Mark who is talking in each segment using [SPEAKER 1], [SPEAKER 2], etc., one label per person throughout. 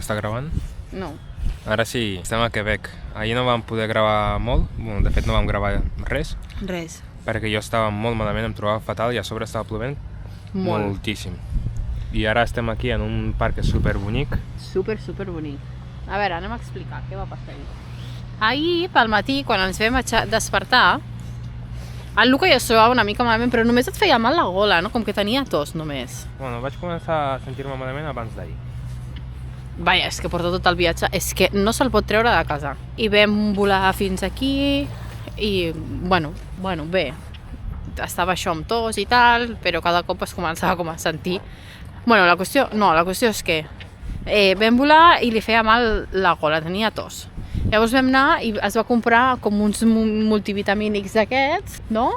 [SPEAKER 1] està gravant?
[SPEAKER 2] No.
[SPEAKER 1] Ara sí, estem a Quebec. Ahir no vam poder gravar molt, bueno, de fet no vam gravar res,
[SPEAKER 2] Res.
[SPEAKER 1] perquè jo estava molt malament, em trobava fatal i a sobre estava plovent moltíssim. I ara estem aquí en un parc superbonic.
[SPEAKER 2] Super bonic. A veure, anem a explicar què va passar ahir. Ahir, pel matí, quan ens vam despertar, el Luca ja es trobava una mica malament, però només et feia mal la gola, no? Com que tenia tos, només.
[SPEAKER 1] Bueno, vaig començar a sentir-me malament abans d'ahir.
[SPEAKER 2] Vaja, és que porta tot el viatge, és que no se'l pot treure de casa. I vam volar fins aquí i, bueno, bé, estava això amb tos i tal, però cada cop es començava com a sentir. Bueno, la qüestió és que vam volar i li feia mal la gola, tenia tos. Llavors vam anar i es va comprar com uns multivitamínics d'aquests, no?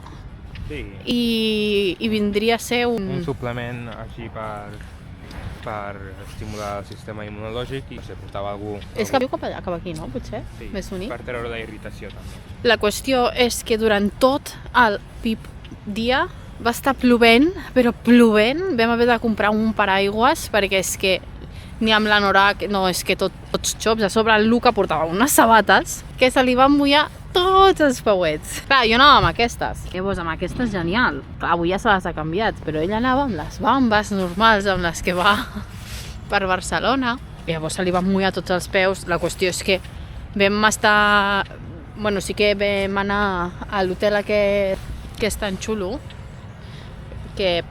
[SPEAKER 1] Sí.
[SPEAKER 2] I vindria a ser
[SPEAKER 1] Un suplement així per estimular el sistema immunològic i si portava algú...
[SPEAKER 2] És que viu cap allà, cap aquí, no? Potser?
[SPEAKER 1] Sí,
[SPEAKER 2] Més bonic.
[SPEAKER 1] per treure la irritació també.
[SPEAKER 2] La qüestió és que durant tot el dia va estar plovent, però plovent. Vam haver de comprar un paraigües perquè és que ni amb l'anorac, no, és que tots xops. A sobre el Luca portava unes sabates que se li van mullar tots els pauets. Clar, jo anava amb aquestes. Llavors, amb aquestes genial. Clar, avui ja se les ha canviat, però ella anava amb les bambes normals amb les que va per Barcelona. Llavors se li van mullar tots els peus. La qüestió és que vam estar... Bueno, sí que vam anar a l'hotel aquest que és tan xulo, que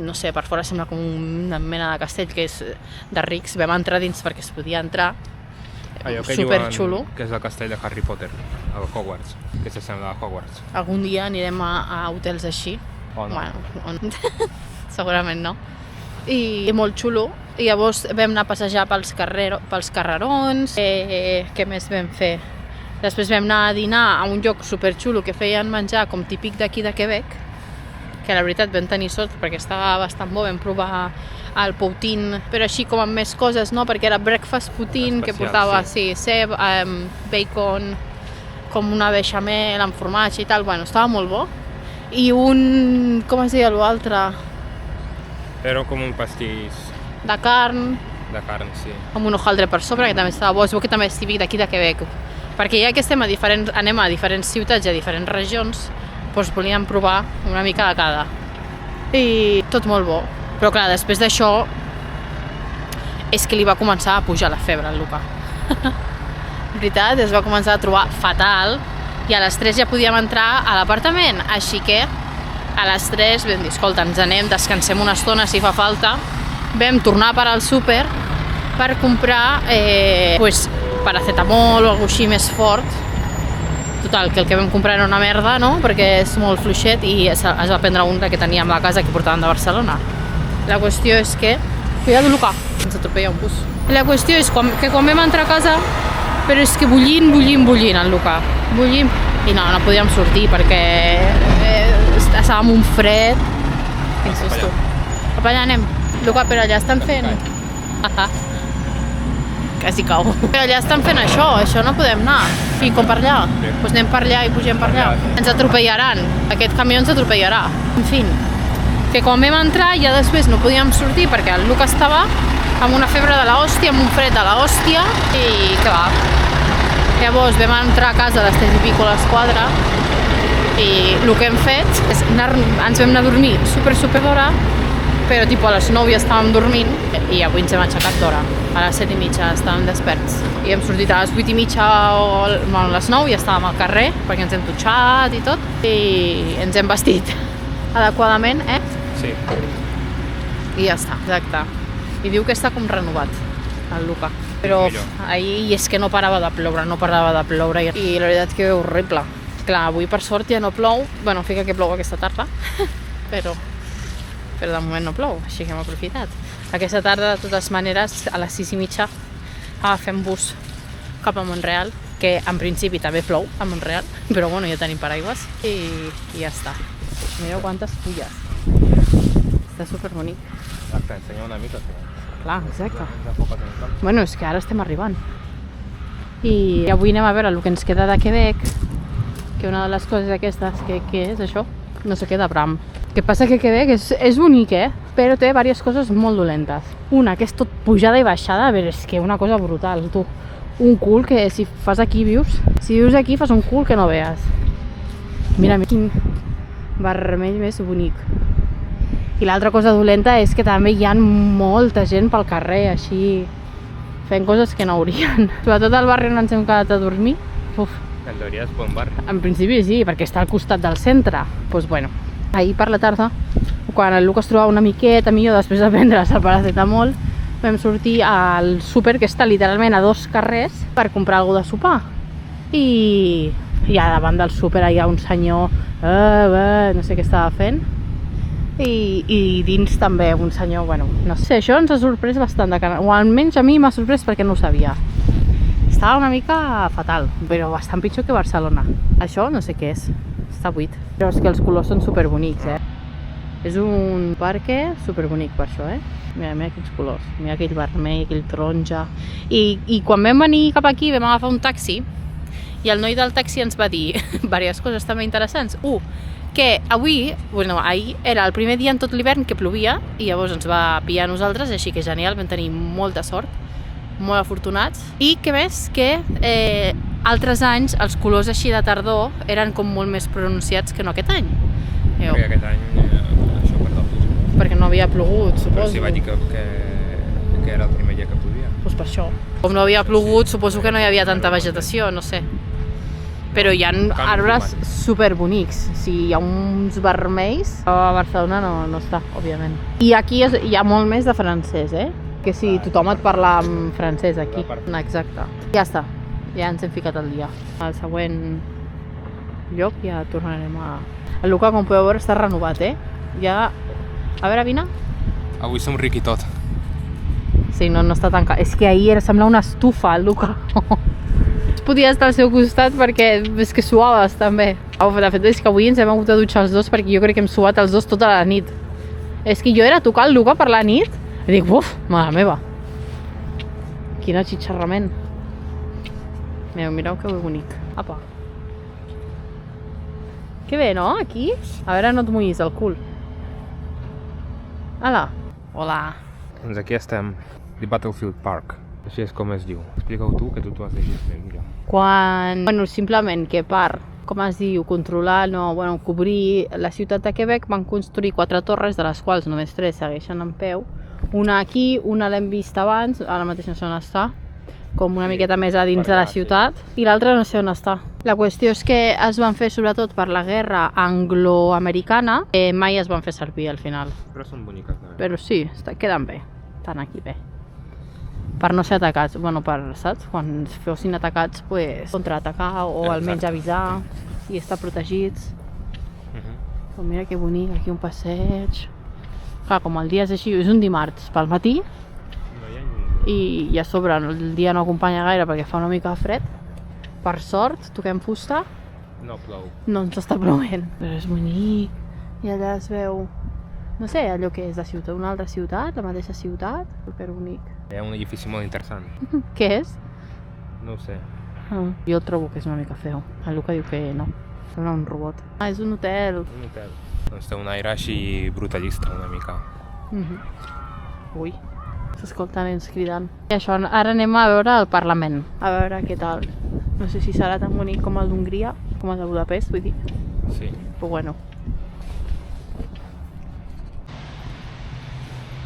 [SPEAKER 2] no sé, per fora sembla com una mena de castell que és de rics. Vam entrar dins perquè es podia entrar.
[SPEAKER 1] Allò que
[SPEAKER 2] Superxulo.
[SPEAKER 1] diuen que és el castell de Harry Potter, el Hogwarts, que s'assembla a Hogwarts.
[SPEAKER 2] Algun dia anirem a hotels així.
[SPEAKER 1] O no.
[SPEAKER 2] Bueno, segurament no. I molt xulo. I llavors vam anar a passejar pels carrerons. Què més vam fer? Després vam anar a dinar a un lloc superxulo que feien menjar com típic d'aquí de Quebec, que la veritat vam tenir sort perquè estava bastant bo. Vam provar el poutine, però així com amb més coses, no? Perquè era breakfast poutine, que portava ceb, bacon, com una bechamel amb formatge i tal. Bueno, estava molt bo. I un... com es deia l'altre?
[SPEAKER 1] Era com un pastís
[SPEAKER 2] De carn,
[SPEAKER 1] de carn, sí.
[SPEAKER 2] amb un hojaldre per sobre, que també estava bo. Es veu que també és típic d'aquí de Quebec. Perquè ja que anem a diferents ciutats i a diferents regions, doncs volíem provar una mica de cada. I tot molt bo. Però clar, després d'això és que li va començar a pujar la febre al Luca. En veritat, es va començar a trobar fatal i a les 3 ja podíem entrar a l'apartament. Així que a les 3 vam dir, escolta, ens anem, descansem una estona si fa falta. Vam tornar per al súper per comprar paracetamol o alguna així més fort. Total, que el que vam comprar era una merda, no? Perquè és molt fluixet i es va prendre un que teníem a casa que portaven de Barcelona. La qüestió és que... Cuidado, Luca! Ens atropella un bus. La qüestió és que quan vam entrar a casa, però és que bullint el Luca. Bullint. I no podíem sortir perquè estàvem un fred. Quin susto. Cap allà anem. Luca, però allà estan fent... Quasi cau. Però allà estan fent això no podem anar. I com per allà? Doncs anem per allà i pugem per allà. Ens atropellaran. Aquest camió ens atropellarà. En fi, que quan vam entrar ja després no podíem sortir perquè el Luca estava amb una febre de l'hòstia, amb un fred de l'hòstia i què va. Llavors vam entrar a casa a les 3 i pico a les 4 i el que hem fet és ens vam anar a dormir super d'hora, però tipus a les 9 ja estàvem dormint i avui ens hem aixecat d'hora. A les 7 i mitja estàvem desperts. I hem sortit a les 8 i mitja o a les 9 i estàvem al carrer perquè ens hem dutxat i tot i ens hem vestit adequadament,
[SPEAKER 1] Sí.
[SPEAKER 2] I ja està, exacte. I diu que està com renovat, el Luca. Però ahir és que no parava de ploure i la veritat que horrible. Clar, avui per sort ja no plou, bueno, fica que plou aquesta tarda, però de moment no plou, així que hem aprofitat. Aquesta tarda, de totes maneres, a les 6 i mitja agafem bus cap a Montreal, que en principi també plou a Montreal, però bueno, ja tenim paraigües i ja està. Mireu quantes fulles. Està superbonic.
[SPEAKER 1] T'ensenya una mica.
[SPEAKER 2] Clar, exacte. Bueno, és que ara estem arribant. I avui anem a veure el que ens queda de Quebec, que una de les coses aquestes, que és això? No sé què, de Bram. El que passa que Quebec és bonic, però té diverses coses molt dolentes. Una, que és tot pujada i baixada, a veure, és que una cosa brutal, tu. Un cul que si fas aquí vius, si vius aquí fas un cul que no veas. Mira, quin vermell més bonic. I l'altra cosa dolenta és que també hi ha molta gent pel carrer, així, fent coses que no haurien. Sobretot al barri on ens hem quedat a dormir. Uf.
[SPEAKER 1] En teoria és bon barri.
[SPEAKER 2] En principi sí, perquè està al costat del centre. Doncs bueno, ahir per la tarda, quan el Lucas trobava una miqueta millor després de prendre's el paracetamol, vam sortir al súper, que està literalment a 2 carrers, per comprar alguna cosa de sopar. I a davant del súper hi ha un senyor, no sé què estava fent, i dins també un senyor, bueno, no sé, això ens ha sorprès bastant, o almenys a mi m'ha sorprès perquè no ho sabia. Estava una mica fatal, però bastant pitjor que Barcelona. Això no sé què és, està buit. Però és que els colors són superbonics, És un parque superbonic per això, Mira quins colors, mira aquell vermell, aquell taronja. I quan vam venir cap aquí vam agafar un taxi i el noi del taxi ens va dir diverses coses també interessants. Que ahir era el primer dia en tot l'hivern que plovia i llavors ens va pillar a nosaltres, així que genial, vam tenir molta sort, molt afortunats. I què més? Que altres anys els colors així de tardor eren com molt més pronunciats que no aquest any.
[SPEAKER 1] Perquè aquest any això per tot.
[SPEAKER 2] Perquè no havia plogut, suposo.
[SPEAKER 1] Però si vaig dir que era el primer dia que plovia.
[SPEAKER 2] Doncs per això. Com no havia plogut, suposo que no hi havia tanta vegetació, no sé. Però hi ha arbres superbonics. Sí, hi ha uns vermells. A Barcelona no està, òbviament. I aquí hi ha molt més de francès, Que si tothom et parla en francès aquí. Exacte. Ja està. Ja ens hem ficat al dia. Al següent lloc ja tornarem a... El Luca, com podeu veure, està renovat, Ja... A veure, vine.
[SPEAKER 1] Avui som ric i tot.
[SPEAKER 2] Sí, no està tancat. És que ahir sembla una estufa, el Luca. Podia estar al seu costat perquè és que suaves també. De fet és que avui ens hem hagut de dutxar els dos perquè jo crec que hem suat els dos tota la nit. És que jo era a tocar el Luca per la nit i dic, uf, mare meva. Quin atxitxarrament. Mireu que bonic. Apa. Que bé, no? Aquí? A veure, no et mullis el cul. Hola. Hola.
[SPEAKER 1] Doncs aquí estem, The Battlefield Park. Així és com es diu. Explica-ho tu, que tu t'ho has llegit més millor.
[SPEAKER 2] Bueno, simplement que per, com es diu, controlar, cobrir la ciutat de Quebec, van construir 4 torres, de les quals només 3 segueixen en peu. Una aquí, una l'hem vist abans, ara mateix no sé on està, com una miqueta més a dins de la ciutat, i l'altra no sé on està. La qüestió és que es van fer sobretot per la guerra angloamericana, mai es van fer servir al final.
[SPEAKER 1] Però són boniques de veure.
[SPEAKER 2] Però sí, queden bé, estan aquí bé. Per no ser atacats, saps? Quan fossin atacats, contraatacar o almenys avisar i estar protegits. Però mira que bonic, aquí un passeig. Clar, com el dia és així, és un dimarts pel matí i a sobre el dia no acompanya gaire perquè fa una mica de fred. Per sort, toquem fusta.
[SPEAKER 1] No plou.
[SPEAKER 2] No ens està plovent, però és bonic. I allà es veu, no sé, allò que és de ciutat, una altra ciutat, la mateixa ciutat, superbonic.
[SPEAKER 1] Hi ha un edifici molt interessant.
[SPEAKER 2] Què és?
[SPEAKER 1] No ho sé.
[SPEAKER 2] Jo trobo que és una mica feo. El Luca diu que no, sembla un robot. És un hotel.
[SPEAKER 1] Un hotel. Doncs té un aire així brutalista, una mica.
[SPEAKER 2] Ui, s'escolta nens cridant. I això, ara anem a veure el Parlament, a veure què tal. No sé si serà tan bonic com el d'Hongria, com el de Budapest, vull dir.
[SPEAKER 1] Sí.
[SPEAKER 2] Però bueno.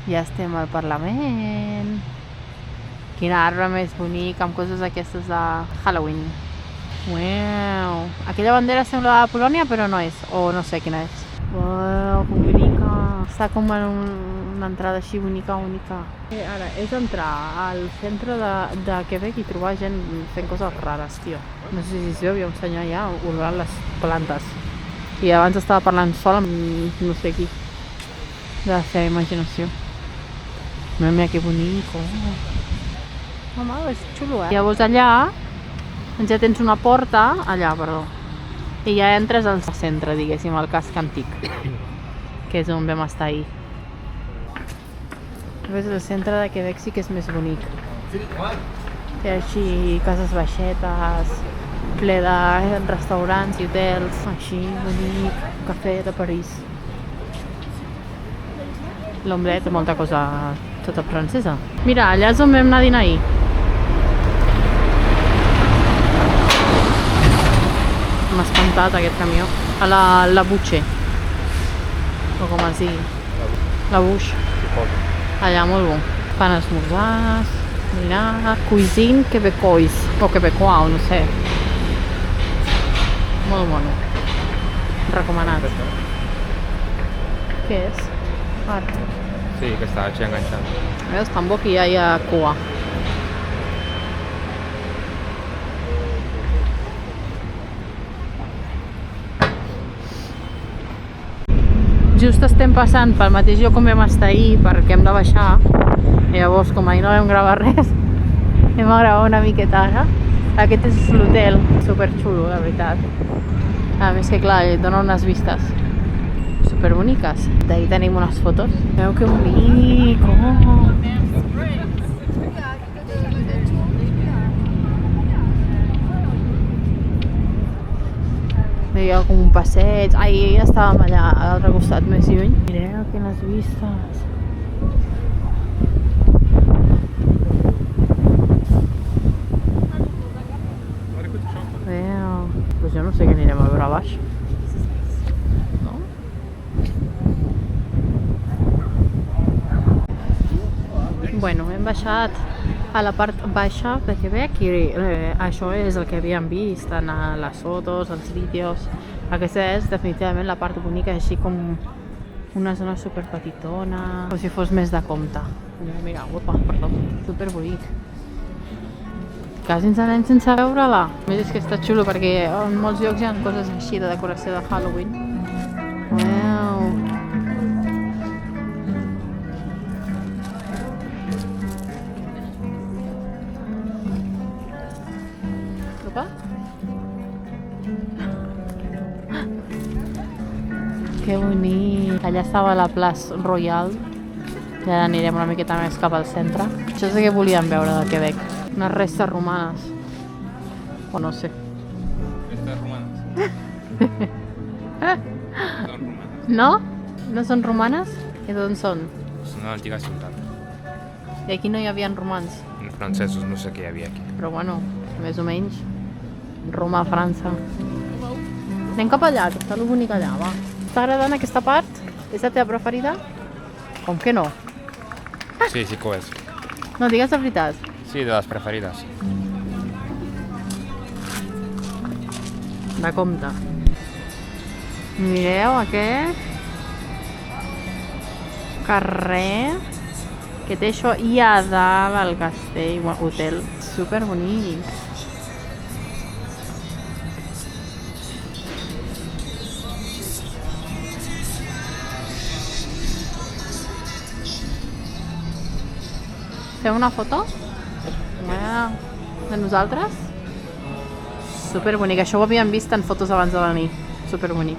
[SPEAKER 2] Ja estem al Parlament. Quin arbre més bonic, amb coses aquestes de Halloween. Uau! Aquella bandera sembla de Polònia, però no és, o no sé quina és. Uau, que bonica! Està com en una entrada així bonica. Ara, és entrar al centre de Quebec i trobar gent fent coses rares, tio. No sé si es veu, hi ha un senyor allà olorant les plantes. I abans estava parlant sol amb no sé qui. De la seva imaginació. Mira que bonic, Home, és xulo, Llavors allà ja tens una porta, i ja entres al centre, diguéssim, al casc antic, que és on vam estar ahir. El centre de Quebec sí que és més bonic. Té així cases baixetes, ple de restaurants i hotels, així bonic, cafè de París. L'omelette, molta cosa tota francesa. Mira, allà és on vam anar a dinar ahir. M'ha espantat aquest camió. A la Boucher. O com es digui. La Bouche. Allà, molt bo. Fan esmorzars, dinar, cuisine quebecois. O quebecois, no sé. Molt mono. Recomanat. Què és? Ara.
[SPEAKER 1] Sí, que està així enganxat.
[SPEAKER 2] Veus, tan bo que ja hi ha cua. Just estem passant pel mateix lloc on vam estar ahir perquè hem de baixar. I llavors, com ahir no vam gravar res, hem de gravar una miqueta ara. Aquest és l'hotel, superxulo, la veritat. A més que clar, et dona unes vistes superboniques. D'ahir tenim unes fotos. Veu que bonic! Oh. Hi ha com un passeig. Ahir ja estàvem allà a l'altre costat, més lluny. Mireu quines vistes. Pues jo no sé què anirem a veure a baix. No? Bueno, hem baixat a la part baixa de Quebec i això és el que havíem vist en les fotos, els vídeos. Aquesta és definitivament la part bonica, així com una zona super petitona, com si fos més de compte. Mira, guapa, perdó, super bonic. Quasi ens anem sense veure-la. A més és que està xulo perquè en molts llocs hi ha coses així de decoració de Halloween. Uau! Opa! Que bonic! Allà estava la Place Royal. I ara anirem una miqueta més cap al centre. Això és el que volíem veure de Quebec. Unes restes romanes. O no sé.
[SPEAKER 1] Restes romanes? Són romanes.
[SPEAKER 2] No? No són romanes? I d'on són?
[SPEAKER 1] Són de l'antiga ciutat.
[SPEAKER 2] I aquí no hi havia romans.
[SPEAKER 1] Els francesos no sé què hi havia aquí.
[SPEAKER 2] Però bueno, més o menys. Roma, França. Anem cap allà, que està lo bonic allà, va. T'està agradant aquesta part? És la teva preferida? Com que no?
[SPEAKER 1] Sí, sí que ho és.
[SPEAKER 2] No, digues la veritat.
[SPEAKER 1] Sí, de les preferides.
[SPEAKER 2] De compte. Mireu aquest carrer que té això i a dalt el castell, hotel, super bonic. Fem una foto? De nosaltres? Superbonic, això ho havíem vist en fotos abans de venir. Superbonic.